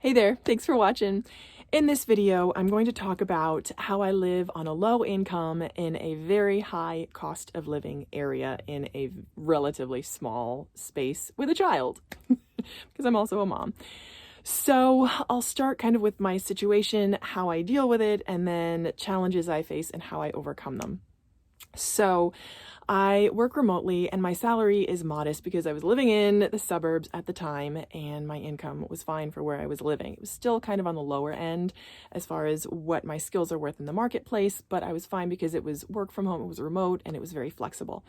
Hey there, thanks for watching. In this video, I'm going to talk about how I live on a low income in a very high cost of living area in a relatively small space with a child, because I'm also a mom. So I'll start kind of with my situation, how I deal with it, and then challenges I face and how I overcome them. So I work remotely and my salary is modest because I was living in the suburbs at the time and my income was fine for where I was living. It was still kind of on the lower end as far as what my skills are worth in the marketplace, but I was fine because it was work from home, it was remote, and it was very flexible.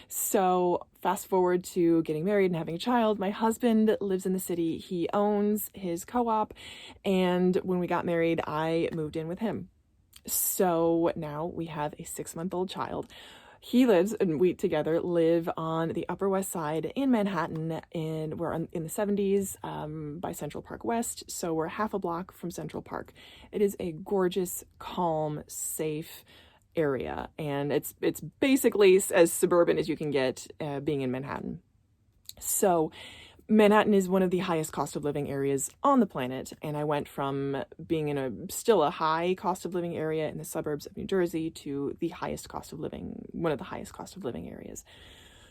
So fast forward to getting married and having a child. My husband lives in the city. He owns his co-op, and when we got married, I moved in with him. So now we have a 6-month-old child. He lives, and we together live on the Upper West Side in Manhattan, and we're in the 70s by Central Park West, so we're half a block from Central Park. It is a gorgeous, calm, safe area, and it's basically as suburban as you can get being in Manhattan. So Manhattan is one of the highest cost of living areas on the planet, and I went from being in still a high cost of living area in the suburbs of New Jersey to the highest cost of living, one of the highest cost of living areas.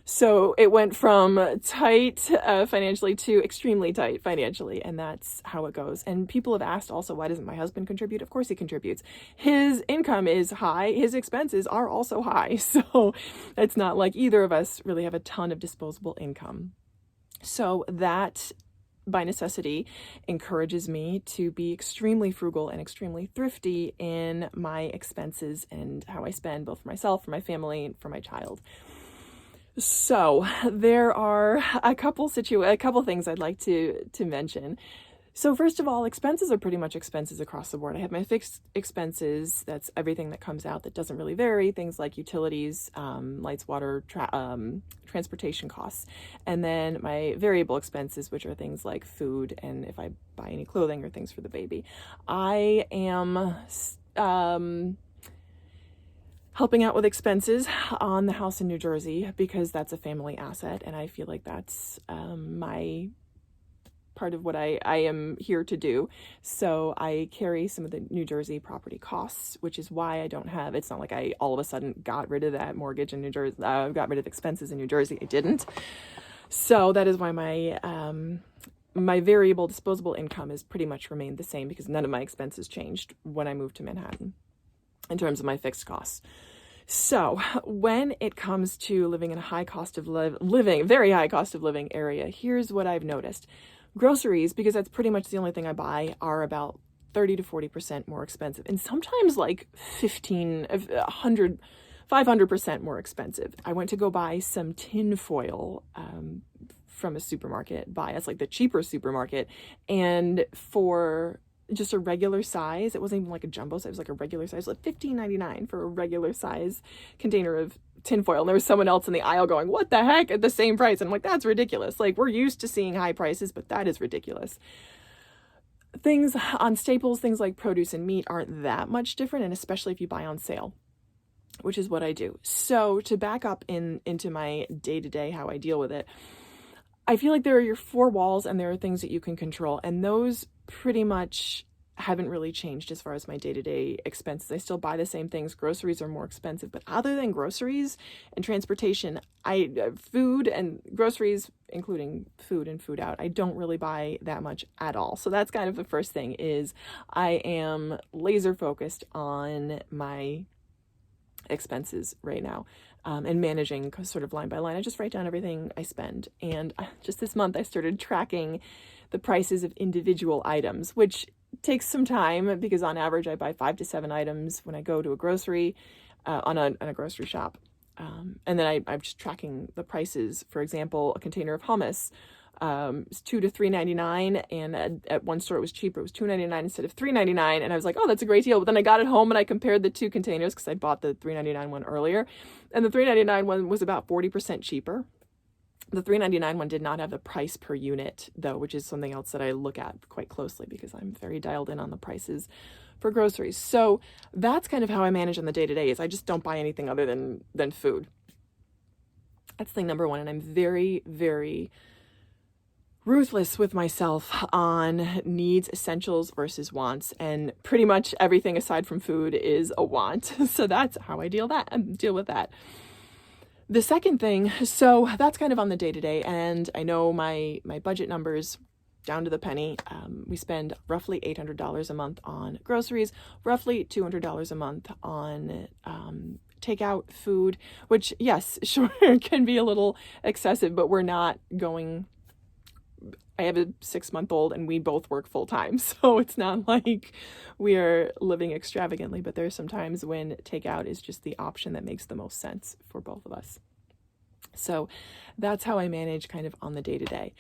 So it went from tight financially to extremely tight financially, and that's how it goes. And people have asked also, why doesn't my husband contribute? Of course he contributes. His income is high, his expenses are also high, so it's not like either of us really have a ton of disposable income. So that, by necessity, encourages me to be extremely frugal and extremely thrifty in my expenses and how I spend, both for myself, for my family, and for my child. So there are a couple things I'd like to mention. So first of all, expenses are pretty much expenses across the board. I have my fixed expenses, that's everything that comes out that doesn't really vary, things like utilities, lights, water, transportation costs. And then my variable expenses, which are things like food and if I buy any clothing or things for the baby. I am helping out with expenses on the house in New Jersey because that's a family asset, and I feel like that's my part of what I am here to do. So I carry some of the New Jersey property costs, which is why I don't have, it's not like I all of a sudden got rid of that mortgage in New Jersey, got rid of expenses in New Jersey. I didn't. So that is why my variable disposable income has pretty much remained the same because none of my expenses changed when I moved to Manhattan in terms of my fixed costs. So when it comes to living in a high cost of living, very high cost of living area, here's what I've noticed. Groceries, because that's pretty much the only thing I buy, are about 30 to 40% more expensive, and sometimes like 500% more expensive. I went to go buy some tin foil from a supermarket, it's like the cheaper supermarket, and for just a regular size, it wasn't even like a jumbo size, it was like a regular size, like $15.99 for a regular size container of tinfoil. And there was someone else in the aisle going, what the heck, at the same price? And I'm like, that's ridiculous. Like, we're used to seeing high prices, but that is ridiculous. Things on staples, things like produce and meat, aren't that much different, and especially if you buy on sale, which is what I do. So to back up into my day-to-day, how I deal with it, I feel like there are your four walls and there are things that you can control, and those pretty much haven't really changed as far as my day-to-day expenses. I still buy the same things. Groceries are more expensive, but other than groceries and transportation, food and groceries, including food and food out, I don't really buy that much at all. So that's kind of the first thing, is I am laser focused on my expenses right now. And managing sort of line by line. I just write down everything I spend. And just this month, I started tracking the prices of individual items, which takes some time because on average, I buy 5 to 7 items when I go to a grocery, on a grocery shop. And then I'm just tracking the prices. For example, a container of hummus, it's $2 to $3.99, and at one store it was cheaper. It was $2.99 instead of $3.99, and I was like, oh, that's a great deal. But then I got it home and I compared the two containers because I bought the $3.99 one earlier, and the $3.99 one was about 40% cheaper. The $3.99 one did not have the price per unit, though, which is something else that I look at quite closely because I'm very dialed in on the prices for groceries. So that's kind of how I manage on the day-to-day, is I just don't buy anything other than food. That's thing number one, and I'm very, very ruthless with myself on needs, essentials versus wants, and pretty much everything aside from food is a want. So that's how I deal with that. The second thing, so that's kind of on the day-to-day, and I know my budget numbers down to the penny. We spend roughly $800 a month on groceries, roughly $200 a month on takeout food, which, yes, sure, can be a little excessive, but we're not going. I have a 6-month-old and we both work full time, so it's not like we are living extravagantly, but there's some times when takeout is just the option that makes the most sense for both of us. So that's how I manage kind of on the day-to-day.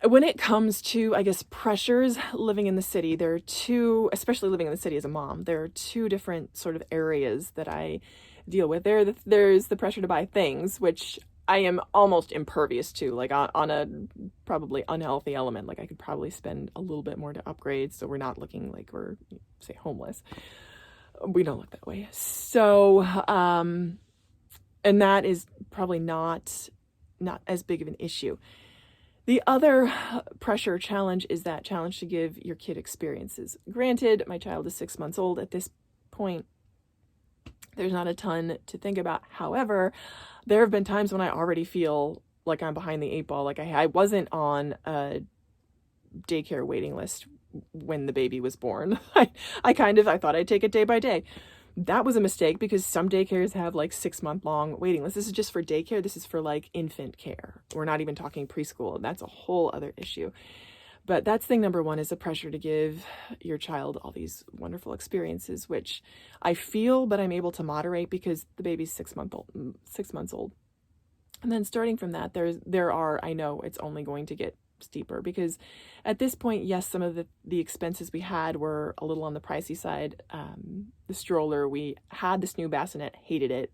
When it comes to, I guess, pressures living in the city, there are two, especially living in the city as a mom, there are two different sort of areas that I deal with. There's the pressure to buy things, which I am almost impervious to, like on a probably unhealthy element. Like I could probably spend a little bit more to upgrade, so we're not looking like we're, say, homeless. We don't look that way. So, and that is probably not as big of an issue. The other pressure challenge is that challenge to give your kid experiences. Granted, my child is 6 months old at this point. There's not a ton to think about. However, there have been times when I already feel like I'm behind the 8 ball. Like I wasn't on a daycare waiting list when the baby was born. I thought I'd take it day by day. That was a mistake because some daycares have like 6-month long waiting lists. This is just for daycare. This is for like infant care. We're not even talking preschool. That's a whole other issue. But that's thing number one, is the pressure to give your child all these wonderful experiences, which I feel, but I'm able to moderate because the baby's 6 months old. And then starting from that, I know it's only going to get steeper because at this point, yes, some of the expenses we had were a little on the pricey side. The stroller, we had this new bassinet, hated it,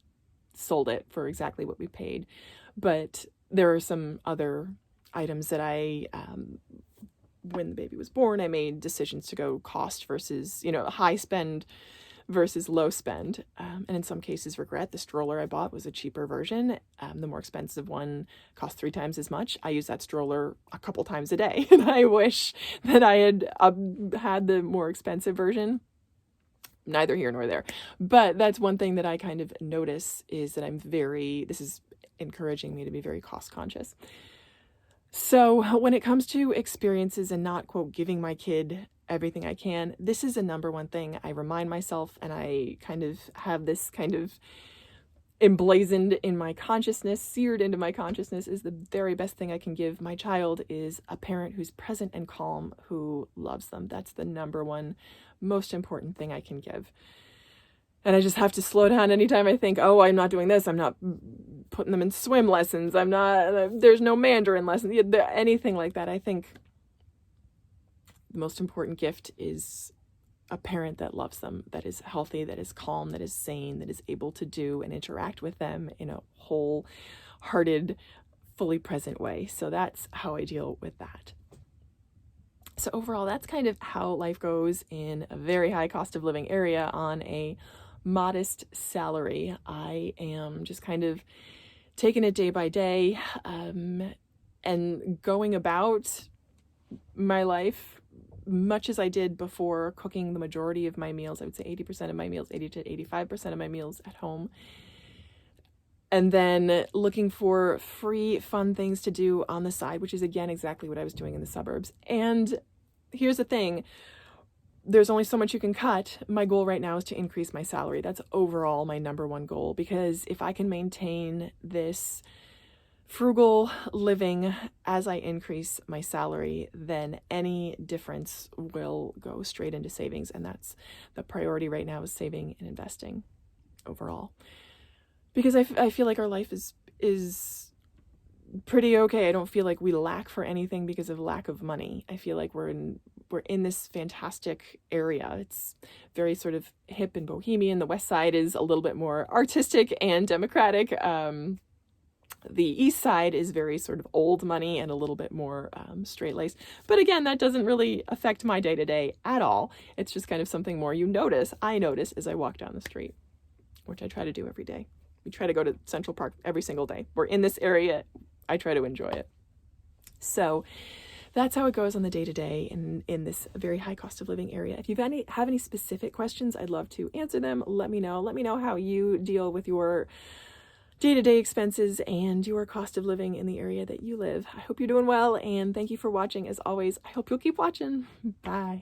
sold it for exactly what we paid. But there are some other items that when the baby was born, I made decisions to go cost versus, high spend versus low spend. And in some cases regret. The stroller I bought was a cheaper version. The more expensive one cost 3 times as much. I use that stroller a couple times a day. And I wish that I had had the more expensive version. Neither here nor there. But that's one thing that I kind of notice is that this is encouraging me to be very cost conscious. So when it comes to experiences and not, quote, giving my kid everything I can, this is a number one thing I remind myself, and I kind of have this kind of emblazoned in my consciousness, seared into my consciousness, is the very best thing I can give my child is a parent who's present and calm, who loves them. That's the number one most important thing I can give. And I just have to slow down anytime I think, oh, I'm not doing this. I'm not putting them in swim lessons. There's no Mandarin lessons, anything like that. I think the most important gift is a parent that loves them, that is healthy, that is calm, that is sane, that is able to do and interact with them in a wholehearted, fully present way. So that's how I deal with that. So overall, that's kind of how life goes in a very high cost of living area on a modest salary. I am just kind of taking it day by day and going about my life much as I did before, cooking the majority of my meals. I would say 80% of my meals, 80 to 85% of my meals at home. And then looking for free, fun things to do on the side, which is, again, exactly what I was doing in the suburbs. And here's the thing. There's only so much you can cut. My goal right now is to increase my salary. That's overall my number one goal, because if I can maintain this frugal living as I increase my salary, then any difference will go straight into savings. And that's the priority right now, is saving and investing overall. Because I feel like our life is pretty okay. I don't feel like we lack for anything because of lack of money. I feel like we're in this fantastic area. It's very sort of hip and bohemian. The West Side is a little bit more artistic and democratic. The East Side is very sort of old money and a little bit more straight-laced. But again, that doesn't really affect my day-to-day at all. It's just kind of something more I notice as I walk down the street, which I try to do every day. We try to go to Central Park every single day. We're in this area. I try to enjoy it. So that's how it goes on the day-to-day in this very high cost of living area. If you have any specific questions, I'd love to answer them. Let me know. Let me know how you deal with your day-to-day expenses and your cost of living in the area that you live. I hope you're doing well, and thank you for watching. As always, I hope you'll keep watching. Bye.